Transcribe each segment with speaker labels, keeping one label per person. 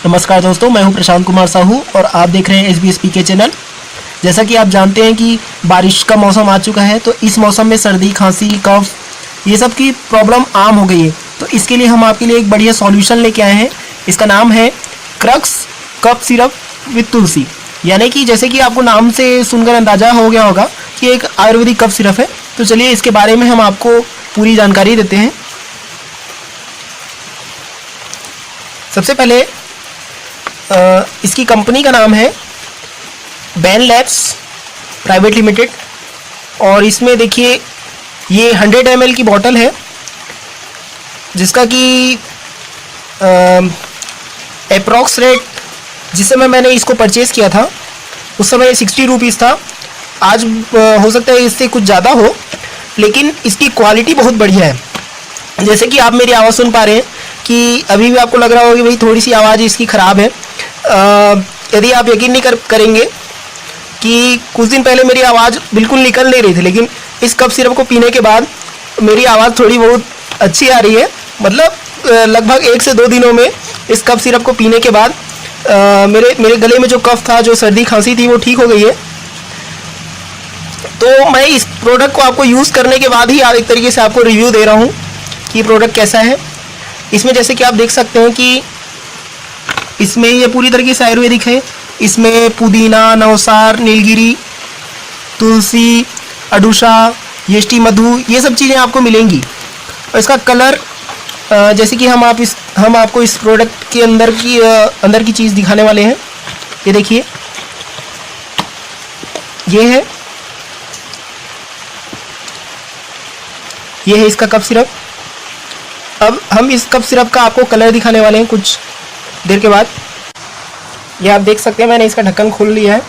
Speaker 1: नमस्कार दोस्तों, मैं हूं प्रशांत कुमार साहू और आप देख रहे हैं SBSPK चैनल। जैसा कि आप जानते हैं कि बारिश का मौसम आ चुका है, तो इस मौसम में सर्दी, खांसी, कफ ये सब की प्रॉब्लम आम हो गई है। तो इसके लिए हम आपके लिए एक बढ़िया सॉल्यूशन लेके आए हैं। इसका नाम है क्रक्स कफ सिरप विद तुलसी। यानी कि जैसे कि आपको नाम से सुनकर अंदाजा हो गया होगा कि एक आयुर्वेदिक कफ सिरप है। तो चलिए इसके बारे में हम आपको पूरी जानकारी देते हैं। सबसे पहले इसकी कंपनी का नाम है बैन लैब्स प्राइवेट लिमिटेड और इसमें देखिए ये 100 ml की बोतल है, जिसका कि अप्रॉक्स रेट जिस समय मैंने इसको परचेज़ किया था उस समय 60 रुपीज़ था। आज हो सकता है इससे कुछ ज़्यादा हो, लेकिन इसकी क्वालिटी बहुत बढ़िया है। जैसे कि आप मेरी आवाज़ सुन पा रहे हैं कि अभी भी आपको लग रहा होगा कि भाई थोड़ी सी आवाज़ इसकी ख़राब है। यदि आप यकीन नहीं करेंगे कि कुछ दिन पहले मेरी आवाज़ बिल्कुल निकल नहीं रही थी, लेकिन इस कफ सिरप को पीने के बाद मेरी आवाज़ थोड़ी बहुत अच्छी आ रही है। मतलब लगभग 1 से 2 दिनों में इस कफ सिरप को पीने के बाद मेरे गले में जो कफ था, जो सर्दी खांसी थी, वो ठीक हो गई है। तो मैं इस प्रोडक्ट को आपको यूज़ करने के बाद ही एक तरीके से आपको रिव्यू दे रहा हूँ कि प्रोडक्ट कैसा है। इसमें जैसे कि आप देख सकते हैं कि इसमें ये पूरी तरीके से आयुर्वेदिक है। इसमें पुदीना, नवसार, नीलगिरी, तुलसी, अडुसा, येष्टि मधु, ये सब चीज़ें आपको मिलेंगी। और इसका कलर जैसे कि हम आपको इस प्रोडक्ट के अंदर की चीज़ दिखाने वाले हैं। ये देखिए, ये है इसका कफ सिरप। अब हम इस कफ सिरप का आपको कलर दिखाने वाले हैं कुछ देर के बाद। ये आप देख सकते हैं, मैंने इसका ढक्कन खोल लिया है।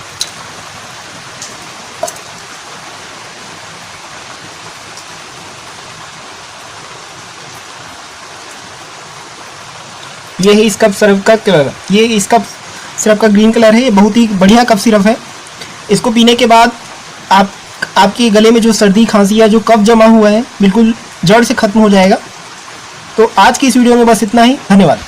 Speaker 1: ये है इस कप सिरप का कलर। ये इस कप सिरप का ग्रीन कलर है। ये बहुत ही बढ़िया कप सिरप है। इसको पीने के बाद आपके गले में जो सर्दी, खांसी या जो कफ जमा हुआ है बिल्कुल जड़ से खत्म हो जाएगा। तो आज की इस वीडियो में बस इतना ही। धन्यवाद।